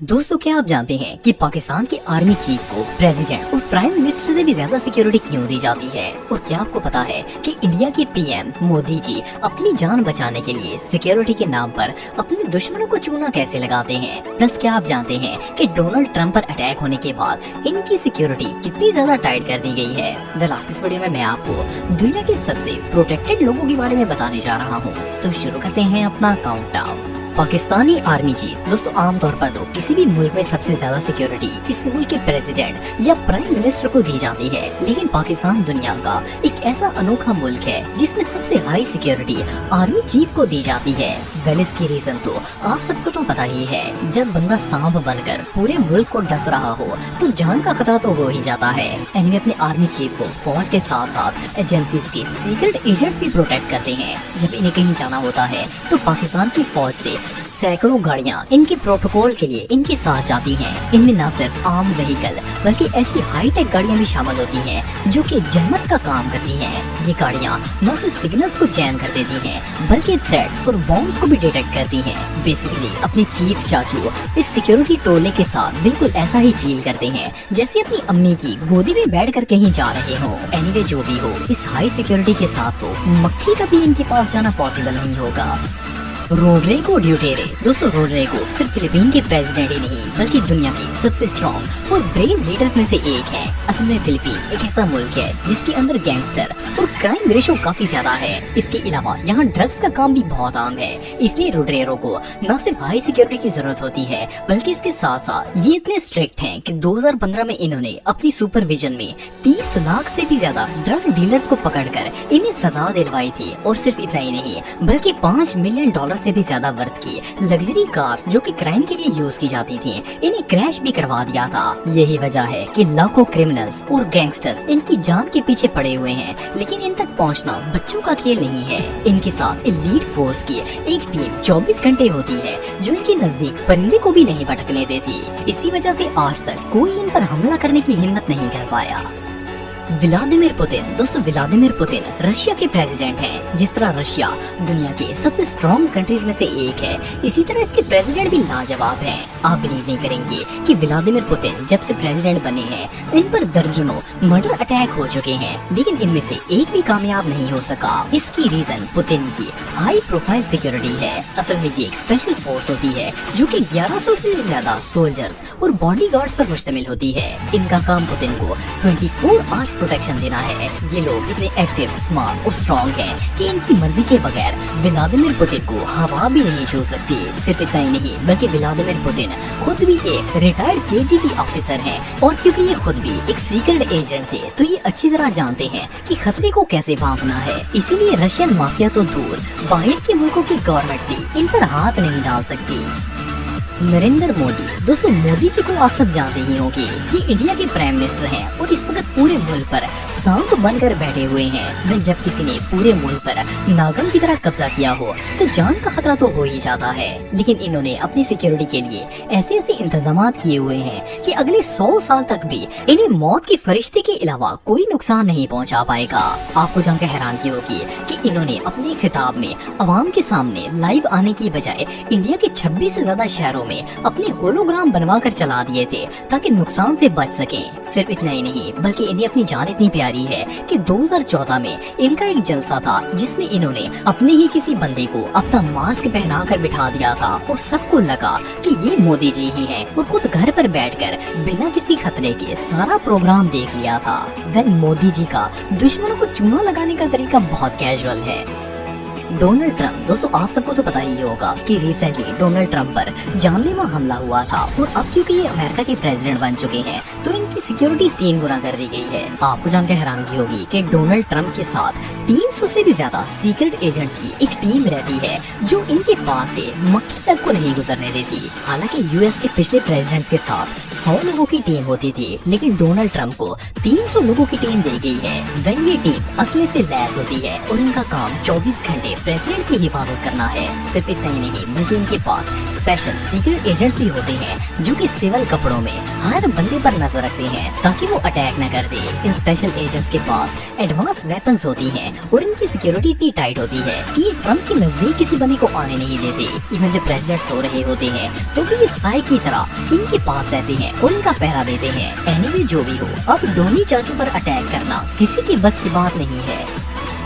दोस्तों, क्या आप जानते हैं कि पाकिस्तान के आर्मी चीफ को प्रेसिडेंट और प्राइम मिनिस्टर से भी ज्यादा सिक्योरिटी क्यों दी जाती है? और क्या आपको पता है कि इंडिया के पीएम मोदी जी अपनी जान बचाने के लिए सिक्योरिटी के नाम पर अपने दुश्मनों को चूना कैसे लगाते हैं? प्लस क्या आप जानते हैं कि डोनाल्ड ट्रंप पर अटैक होने के बाद इनकी सिक्योरिटी कितनी ज्यादा टाइट कर दी गई है? इस वीडियो में मैं आपको दुनिया के सबसे प्रोटेक्टेड लोगों के बारे में बताने जा रहा हूँ। तो शुरू करते हैं अपना काउंटडाउन। पाकिस्तानी आर्मी चीफ दोस्तों, आमतौर पर तो किसी भी मुल्क में सबसे ज्यादा सिक्योरिटी इस मुल्क के प्रेसिडेंट या प्राइम मिनिस्टर को दी जाती है, लेकिन पाकिस्तान दुनिया का एक ऐसा अनोखा मुल्क है जिसमें सबसे हाई सिक्योरिटी आर्मी चीफ को दी जाती है। वेल, इसकी रीजन तो आप सबको तो पता ही है। जब बंदा सांप बनकर पूरे मुल्क को डस रहा हो तो जान का खतरा तो हो ही जाता है। एनीवे, अपने आर्मी चीफ को फौज के साथ साथ एजेंसीज के सीक्रेट एजेंट्स भी प्रोटेक्ट करते हैं। जब इन्हें कहीं जाना होता है तो पाकिस्तान की फौज से सैकड़ों गाड़ियां इनके प्रोटोकॉल के लिए इनके साथ जाती हैं। इनमें न सिर्फ आर्म व्हीकल बल्कि ऐसी हाईटेक गाड़ियां भी शामिल होती हैं जो कि जहमत का काम करती हैं। ये गाड़ियां न सिर्फ सिग्नल्स को जैम कर देती हैं बल्कि थ्रेट्स और बॉम्ब्स को भी डिटेक्ट करती हैं। बेसिकली अपने चीफ चाचू इस सिक्योरिटी टोले के साथ बिल्कुल ऐसा ही फील करते हैं जैसे अपनी अम्मी की गोदी में बैठ कर कहीं जा रहे हो। एनीवे, जो भी हो, इस हाई सिक्योरिटी के साथ तो मक्खी का भी इनके पास जाना पॉसिबल नहीं होगा। रोड्रिगो ड्यूटेरे दोस्तों, रोड्रिगो सिर्फ फिलीपीन के प्रेसिडेंट ही नहीं बल्कि दुनिया के सबसे स्ट्रॉन्ग और ब्रेव लीडर्स में से एक है। असल में फिलीपीन एक ऐसा मुल्क है जिसके अंदर गैंगस्टर और क्राइम रेशो काफी ज्यादा है। इसके अलावा यहाँ ड्रग्स का काम भी बहुत आम है। इसलिए रोड्रिगो को न सिर्फ हाई सिक्योरिटी की जरूरत होती है बल्कि इसके साथ साथ ये इतने स्ट्रिक्ट हैं कि 2015 में इन्होंने अपनी सुपरविजन में 30 लाख से भी ज्यादा ड्रग डीलर्स को पकड़कर इन्हें सजा दिलवाई थी। और सिर्फ इतना ही नहीं बल्कि $5 मिलियन से भी ज्यादा वर्थ की लग्जरी कार्स जो कि क्राइम के लिए यूज की जाती थी, इन्हें क्रैश भी करवा दिया था। यही वजह है कि लाखों क्रिमिनल्स और गैंगस्टर्स इनकी जान के पीछे पड़े हुए हैं, लेकिन इन तक पहुंचना बच्चों का खेल नहीं है। इनके साथ एलीट फोर्स की एक टीम 24 घंटे होती है जो इनके नजदीक परिंदे को भी नहीं भटकने देती। इसी वजह से आज तक कोई इन पर हमला करने की हिम्मत नहीं कर पाया। व्लादिमीर पुतिन दोस्तों, व्लादिमीर पुतिन रशिया के प्रेसिडेंट हैं। जिस तरह रशिया दुनिया के सबसे स्ट्रॉन्ग कंट्रीज में से एक है, इसी तरह इसके प्रेसिडेंट भी लाजवाब हैं। आप बिलीव नहीं करेंगे कि व्लादिमीर पुतिन जब से प्रेसिडेंट बने हैं इन पर दर्जनों मर्डर अटैक हो चुके हैं, लेकिन इनमें से एक भी कामयाब नहीं हो सका। इसकी रीजन पुतिन की हाई प्रोफाइल सिक्योरिटी है। असल में ये एक स्पेशल फोर्स होती है जो कि 1100 से ज्यादा सोल्जर्स और बॉडीगार्ड्स पर मुश्तमिल होती है। इनका काम पुतिन को 24 आवर्स प्रोटेक्शन देना है। ये लोग इतने एक्टिव, स्मार्ट और स्ट्रॉन्ग हैं कि इनकी मर्जी के बगैर व्लादिमीर पुतिन को हवा भी नहीं छू सकती। सिर्फ इतना ही नहीं बल्कि व्लादिमीर पुतिन खुद भी एक रिटायर्ड केजीबी ऑफिसर हैं, और क्योंकि ये खुद भी एक सीक्रेट एजेंट थे तो ये अच्छी तरह जानते हैं कि खतरे को कैसे भांपना है। इसीलिए रशियन माफिया तो दूर, बाहर के मुल्कों की गवर्नमेंट भी इन पर हाथ नहीं डाल सकती। नरेंद्र मोदी दोस्तों, मोदी जी को आप सब जानते ही होंगे। ये इंडिया के प्राइम मिनिस्टर हैं और इस वक्त पूरे मुल्क पर सांप बनकर बैठे हुए हैं। जब किसी ने पूरे मुल्क पर नागम की तरह कब्जा किया हो तो जान का खतरा तो हो ही जाता है, लेकिन इन्होंने अपनी सिक्योरिटी के लिए ऐसे ऐसे इंतजाम किए हुए हैं कि अगले 100 साल तक भी इन्हें मौत के फरिश्ते के अलावा कोई नुकसान नहीं पहुंचा पाएगा। आपको जानकर हैरानगी होगी कि इन्होंने अपने खिताब में अवाम के सामने लाइव आने की बजाय इंडिया के 26 से ज्यादा शहरों में अपने होलोग्राम बनवा कर चला दिए थे ताकि नुकसान से बच सकें। सिर्फ इतना ही नहीं बल्कि इन्हें अपनी जान इतनी प्यारी है कि 2014 में इनका एक जलसा था जिसमें इन्होंने अपने ही किसी बंदे को अपना मास्क पहना कर बिठा दिया था और सबको लगा कि ये मोदी जी ही हैं, और खुद घर पर बैठकर बिना किसी खतरे के सारा प्रोग्राम देख लिया था। मोदी जी का दुश्मनों को चूना लगाने का तरीका बहुत कैजुअल है। डोनाल्ड ट्रंप दोस्तों, आप सबको तो पता ही होगा कि रिसेंटली डोनाल्ड ट्रंप पर जानलेवा हमला हुआ था, और अब क्योंकि ये अमेरिका के प्रेसिडेंट बन चुके हैं तो इनकी सिक्योरिटी 3 गुना कर दी गई है। आपको जानकर हैरानगी होगी कि डोनाल्ड ट्रंप के साथ 300 से भी ज्यादा सीक्रेट एजेंट्स की एक टीम रहती है जो इनके पास से मक्खी तक को नहीं गुजरने देती। हालांकि यूएस के पिछले प्रेसिडेंट्स के साथ 100 लोगों की टीम होती थी, लेकिन डोनाल्ड ट्रंप को 300 लोगों की टीम दी गई है। वह ये टीम असले से लैस होती है और इनका काम 24 घंटे प्रेसिडेंट की हिफाजत करना है। सिर्फ इतना ही नहीं, बल्कि इनके पास स्पेशल सीक्रेट एजेंट्स भी होते हैं जो कि सिविल कपड़ों में हर बंदे पर नजर रखते हैं ताकि वो अटैक न कर दे। इन स्पेशल एजेंट्स के पास एडवांस वेपन्स होती हैं और इनकी सिक्योरिटी इतनी टाइट होती है कि ये ट्रंप के नजदीक किसी बंदे को आने नहीं देते। इवन जब प्रेसिडेंट सो रहे होते हैं तो भी ये साई की तरह इनके पास रहते हैं और इनका पहरा देते हैं। एनीवे जो भी हो, अब डोनी चाचू पर अटैक करना किसी की बस की बात नहीं है।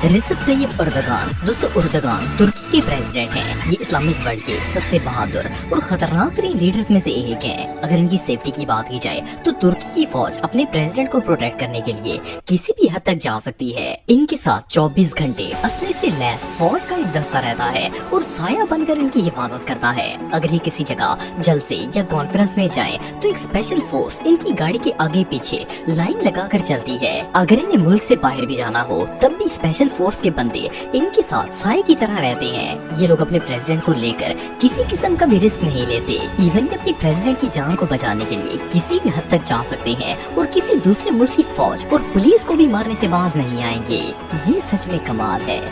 रेसिप तैयब एर्दोगान, दोस्तों एर्दोगान तुर्की के प्रेसिडेंट हैं। ये इस्लामिक वर्ल्ड के सबसे बहादुर और खतरनाक तरीन लीडर्स में से एक हैं। अगर इनकी सेफ्टी की बात की जाए तो तुर्की की फौज अपने प्रेसिडेंट को प्रोटेक्ट करने के लिए किसी भी हद तक जा सकती है। इनके साथ 24 घंटे असले से लैस फौज का एक दस्ता रहता है और साया बनकर इनकी हिफाजत करता है। अगर ये किसी जगह जलसे या कॉन्फ्रेंस में जाए तो एक स्पेशल फोर्स इनकी गाड़ी के आगे पीछे लाइन लगाकर चलती है। अगर इन्हें मुल्क से बाहर भी जाना हो तब भी स्पेशल फोर्स के बंदे इनके साथ साए की तरह रहते हैं। ये लोग अपने प्रेसिडेंट को लेकर किसी किस्म का भी रिस्क नहीं लेते। इवन अपनी प्रेसिडेंट की जान को बचाने के लिए किसी भी हद तक जा सकते हैं और किसी दूसरे मुल्क की फौज और पुलिस को भी मारने से बाज नहीं आएंगे। ये सच में कमाल है।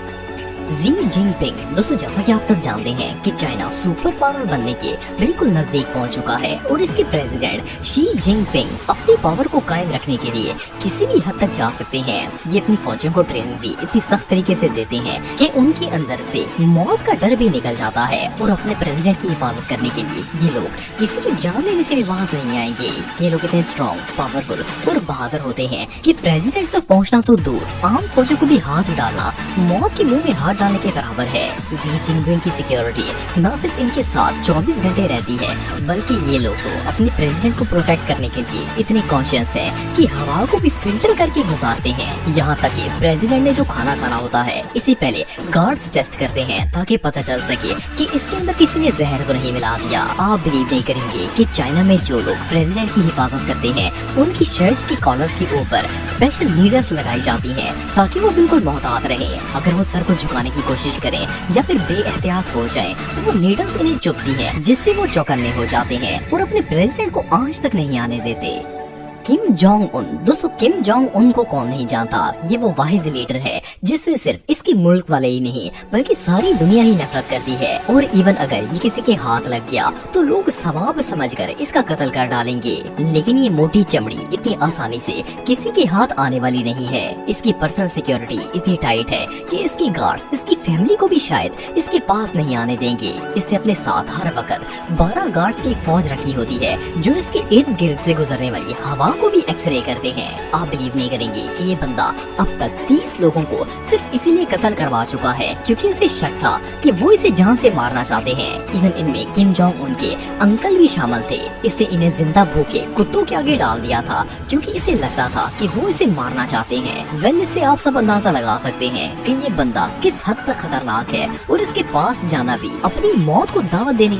शी जिनपिंग, दोस्तों जैसा कि आप सब जानते हैं कि चाइना सुपर पावर बनने के बिल्कुल नजदीक पहुंच चुका है और इसके प्रेसिडेंट शी जिनपिंग अपनी पावर को कायम रखने के लिए किसी भी हद तक जा सकते हैं। ये अपनी फौजियों को ट्रेनिंग भी इतनी सख्त तरीके से देते हैं कि उनके अंदर से मौत का डर भी निकल जाता है और अपने प्रेसिडेंट की हिफाजत करने के लिए ये लोग किसी की जान लेने से भी बाज नहीं आएंगे। ये लोग इतने स्ट्रॉन्ग, पावरफुल और बहादुर होते हैं कि प्रेसिडेंट तक पहुँचना तो दूर, आम फौजों को भी हाथ डालना मौत के मुँह में हाथ डालने के बराबर है। शी जिनपिंग की सिक्योरिटी न सिर्फ इनके साथ 24 घंटे रहती है, बल्कि ये लोग तो अपने प्रेसिडेंट को प्रोटेक्ट करने के लिए इतने कॉन्शियस हैं कि हवा को भी फिल्टर करके गुजारते हैं। यहाँ तक कि प्रेसिडेंट ने जो खाना खाना होता है इसे पहले गार्ड्स टेस्ट करते हैं ताकि पता चल सके कि इसके अंदर किसी ने जहर तो नहीं मिला दिया। आप बिलीव नहीं करेंगे कि चाइना में जो लोग प्रेसिडेंट की हिफाजत करते हैं उनकी शर्ट्स की कॉलर्स के ऊपर स्पेशल नीडल्स लगाई जाती हैं ताकि वो बिल्कुल मोहतात रहे। अगर वो सर को झुकाने की कोशिश करें या फिर बेएहतियात हो जाएं, तो वो नीडल्स इन्हें चुभती हैं, जिससे वो चौकन्ने हो जाते हैं और अपने प्रेसिडेंट को आंच तक नहीं आने देते। किम जोंग उन, दोस्तों किम जोंग उन को कौन नहीं जानता। ये वो वाहिद लीडर है जिससे सिर्फ इसके मुल्क वाले ही नहीं बल्कि सारी दुनिया ही नफरत करती है। और इवन अगर ये किसी के हाथ लग गया तो लोग सवाब समझकर इसका कत्ल कर डालेंगे। लेकिन ये मोटी चमड़ी इतनी आसानी से किसी के हाथ आने वाली नहीं है। इसकी पर्सनल सिक्योरिटी इतनी टाइट है कि इसकी गार्ड्स इसकी फैमिली को भी शायद इसके पास नहीं आने देंगे। इसने अपने साथ हर वक्त 12 गार्ड्स की एक फौज रखी होती है जो इसके इर्द गिर्द से गुजरने वाली हवा को भी एक्सरे करते हैं। आप बिलीव नहीं करेंगे कि ये बंदा अब तक 30 लोगों को सिर्फ इसीलिए कत्ल करवा चुका है क्योंकि उसे शक था कि वो इसे जान से मारना चाहते हैं। इवन इनमें किम जोंग उन के अंकल भी शामिल थे। इसने इन्हें जिंदा भूखे कुत्तों के आगे डाल दिया था क्योंकि इसे लगता था कि वो इसे मारना चाहते हैं। वेल इससे आप सब अंदाजा लगा सकते हैं कि ये बंदा किस हद तक खतरनाक है और इसके पास जाना भी अपनी मौत को दावत देने